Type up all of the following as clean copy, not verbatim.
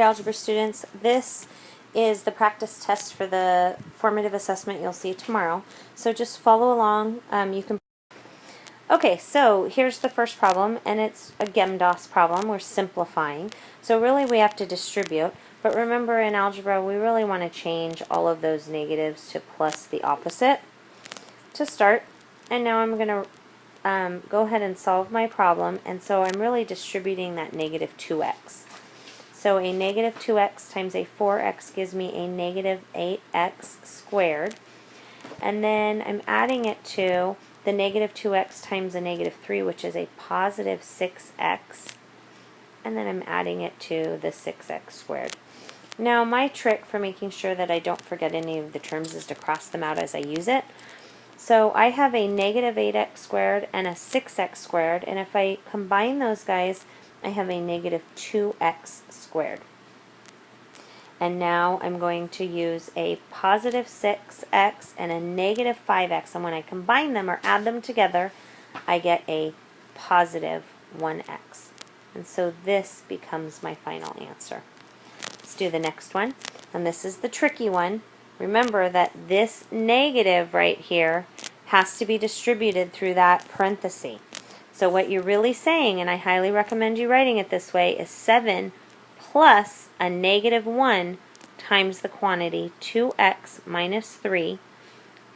Alright, algebra students, this is the practice test for the formative assessment you'll see tomorrow. So just follow along. Okay, so here's the first problem, and it's a GEMDAS problem. We're simplifying. So really we have to distribute, but remember in algebra we really want to change all of those negatives to plus the opposite to start. And now I'm going to go ahead and solve my problem, and so I'm really distributing that negative 2x. So a negative 2x times a 4x gives me a negative 8x squared. And then I'm adding it to the negative 2x times a negative 3, which is a positive 6x. And then I'm adding it to the 6x squared. Now my trick for making sure that I don't forget any of the terms is to cross them out as I use it. So I have a negative 8x squared and a 6x squared, and if I combine those guys, I have a negative 2x squared. And now I'm going to use a positive 6x and a negative 5x, and when I combine them or add them together, I get a positive 1x. And so this becomes my final answer. Let's do the next one, and this is the tricky one. Remember that this negative right here has to be distributed through that parenthesis. So what you're really saying, and I highly recommend you writing it this way, is 7 plus a negative 1 times the quantity 2x minus 3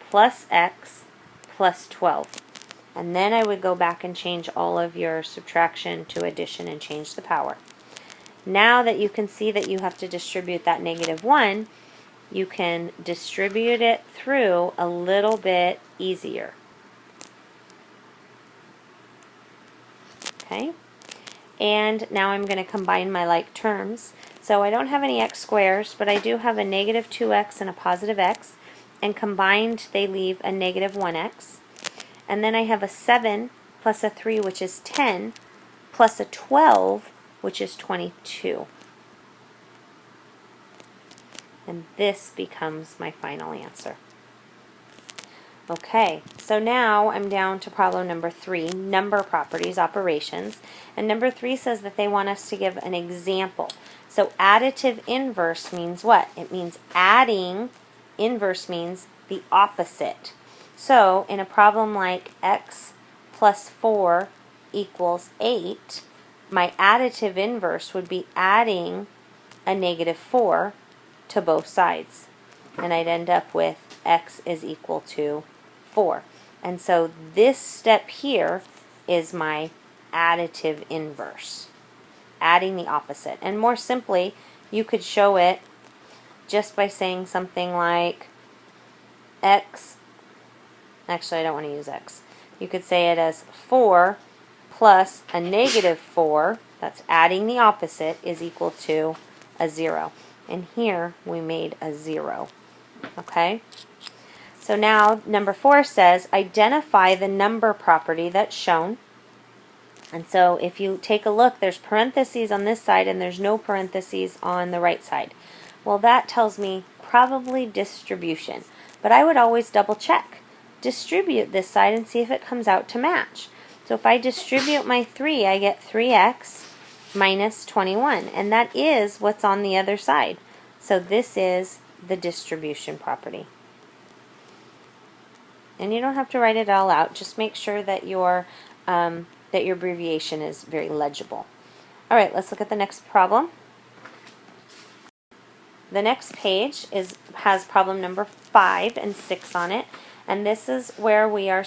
plus x plus 12. And then I would go back and change all of your subtraction to addition and change the power. Now that you can see that you have to distribute that negative 1, you can distribute it through a little bit easier. Okay, and now I'm going to combine my like terms. So I don't have any x squares, but I do have a negative 2x and a positive x, and combined they leave a negative 1x. And then I have a 7 plus a 3, which is 10, plus a 12, which is 22. And this becomes my final answer. Okay, so now I'm down to problem number 3, number properties, operations. And number 3 says that they want us to give an example. So additive inverse means what? It means adding. Inverse means the opposite. So in a problem like x plus 4 equals 8, my additive inverse would be adding a negative 4 to both sides. And I'd end up with x is equal to 4. And so this step here is my additive inverse, adding the opposite. And more simply, you could show it just by saying something like x, actually I don't want to use x, you could say it as 4 plus a negative 4, that's adding the opposite, is equal to a 0. And here we made a 0. Okay? So now number 4 says identify the number property that's shown. And so if you take a look, there's parentheses on this side and there's no parentheses on the right side. Well, that tells me probably distribution. But I would always double check. Distribute this side and see if it comes out to match. So if I distribute my 3, I get 3x minus 21. And that is what's on the other side. So this is the distribution property. And you don't have to write it all out. Just make sure that your abbreviation is very legible. All right, let's look at the next problem. The next page has problem number 5 and 6 on it. And this is where we are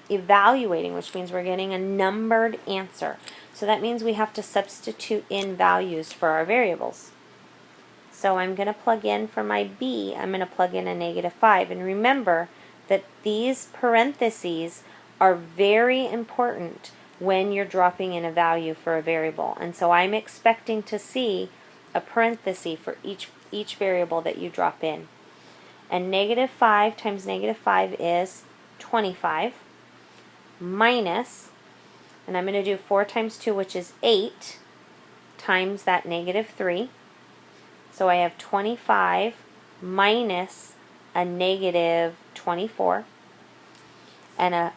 evaluating, which means we're getting a numbered answer. So that means we have to substitute in values for our variables. So I'm going to plug in for my b, I'm going to plug in a negative 5. And remember that these parentheses are very important when you're dropping in a value for a variable. And so I'm expecting to see a parenthesis for each variable that you drop in. And negative 5 times negative 5 is 25 minus, and I'm going to do 4 times 2, which is 8, times that negative 3. So I have 25 minus a negative 24. And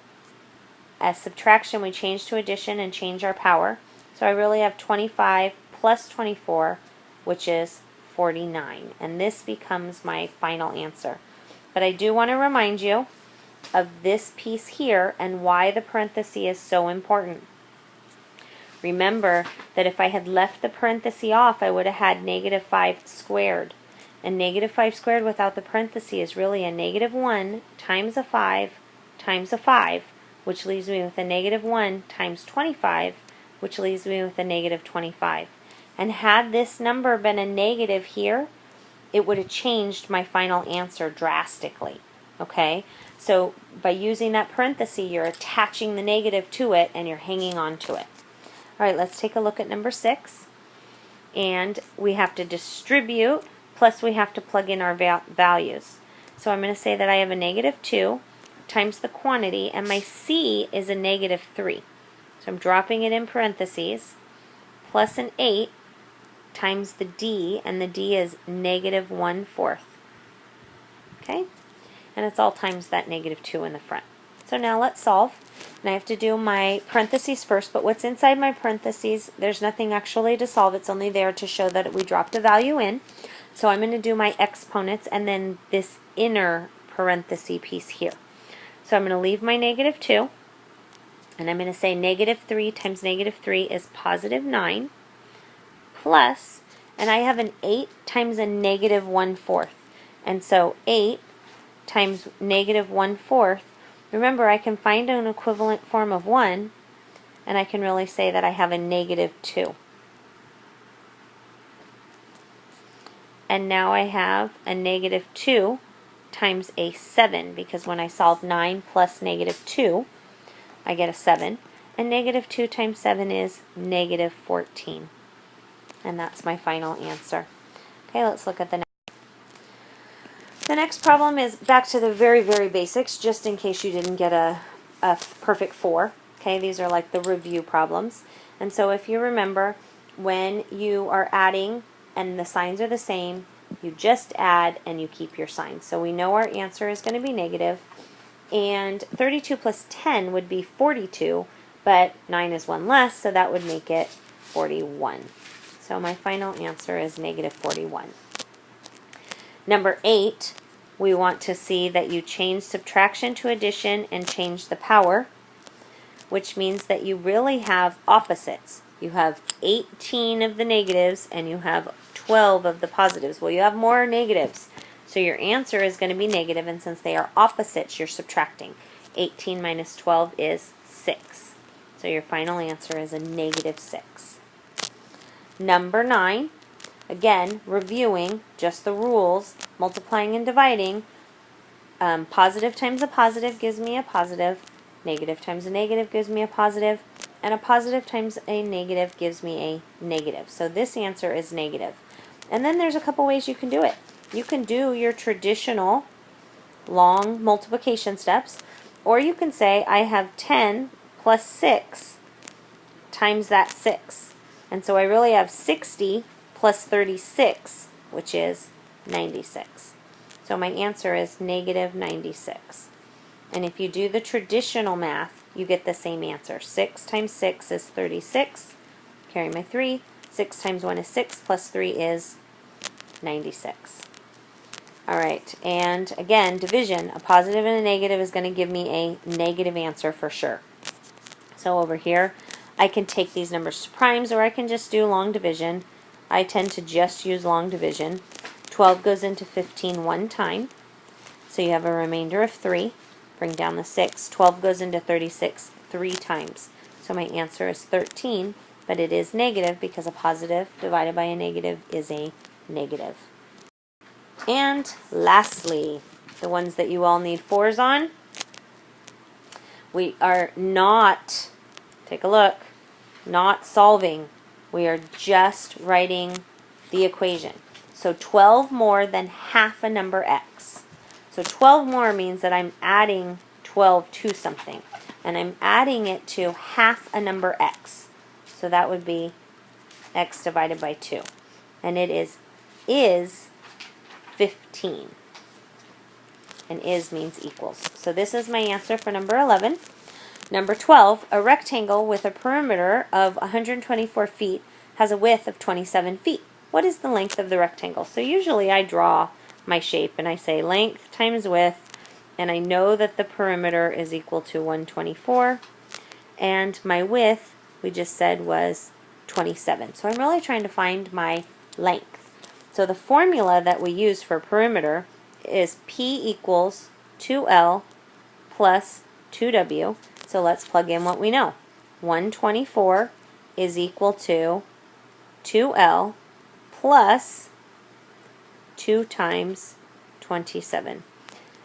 a subtraction, we change to addition and change our power. So I really have 25 plus 24 which is 49. And this becomes my final answer. But I do want to remind you of this piece here and why the parenthesis is so important. Remember that if I had left the parenthesis off, I would have had negative 5 squared. And negative 5 squared without the parenthesis is really a negative 1 times a 5 times a 5, which leaves me with a negative 1 times 25, which leaves me with a negative 25. And had this number been a negative here, it would have changed my final answer drastically. Okay? So by using that parenthesis, you're attaching the negative to it and you're hanging on to it. All right, let's take a look at number 6. And we have to distribute, plus we have to plug in our values. So I'm going to say that I have a negative 2 times the quantity, and my C is a negative 3. So I'm dropping it in parentheses, plus an 8 times the D, and the D is negative 1/4. Okay? And it's all times that negative 2 in the front. So now let's solve. And I have to do my parentheses first, but what's inside my parentheses, there's nothing actually to solve. It's only there to show that we dropped a value in. So I'm going to do my exponents and then this inner parenthesis piece here. So I'm going to leave my negative 2, and I'm going to say negative 3 times negative 3 is positive 9, plus, and I have an 8 times a negative 1/4. And so 8 times negative 1/4, remember I can find an equivalent form of 1, and I can really say that I have a negative 2. And now I have a negative 2 times a 7, because when I solve 9 plus negative 2, I get a 7. And negative 2 times 7 is negative 14. And that's my final answer. Okay, let's look at the next. The next problem is back to the very, very basics, just in case you didn't get a perfect 4. Okay, these are like the review problems. And so if you remember, when you are adding and the signs are the same, you just add and you keep your signs. So we know our answer is going to be negative. And 32 plus 10 would be 42, but 9 is 1 less, so that would make it 41. So my final answer is negative 41. Number 8, we want to see that you change subtraction to addition and change the power, which means that you really have opposites. You have 18 of the negatives and you have 12 of the positives. Well, you have more negatives, so your answer is going to be negative, and since they are opposites, you're subtracting. 18 minus 12 is 6. So your final answer is a negative 6. Number 9, again, reviewing just the rules, multiplying and dividing. Positive times a positive gives me a positive. Negative times a negative gives me a positive. And a positive times a negative gives me a negative. So this answer is negative. And then there's a couple ways you can do it. You can do your traditional long multiplication steps, or you can say I have 10 plus 6 times that 6. And so I really have 60 plus 36, which is 96. So my answer is negative 96. And if you do the traditional math, you get the same answer. 6 times 6 is 36. Carry my 3. 6 times 1 is 6, plus 3 is 96. All right, and again, division. A positive and a negative is going to give me a negative answer for sure. So over here, I can take these numbers to primes, or I can just do long division. I tend to just use long division. 12 goes into 15 one time, so you have a remainder of 3. Bring down the 6. 12 goes into 36 3 times. So my answer is 13, but it is negative because a positive divided by a negative is a negative. And lastly, the ones that you all need 4s on, we are not, take a look, not solving. We are just writing the equation. So 12 more than half a number x. So 12 more means that I'm adding 12 to something. And I'm adding it to half a number x. So that would be x divided by 2. And it is 15. And is means equals. So this is my answer for number 11. Number 12, a rectangle with a perimeter of 124 feet has a width of 27 feet. what is the length of the rectangle? So usually I draw my shape and I say length times width, and I know that the perimeter is equal to 124, and my width, we just said, was 27. So I'm really trying to find my length. So the formula that we use for perimeter is P equals 2L plus 2W. So let's plug in what we know. 124 is equal to 2L plus 2 times 27.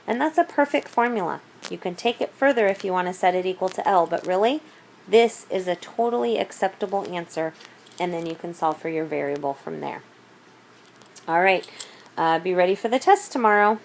And that's a perfect formula. You can take it further if you want to set it equal to L, but really, this is a totally acceptable answer, and then you can solve for your variable from there. All right, be ready for the test tomorrow.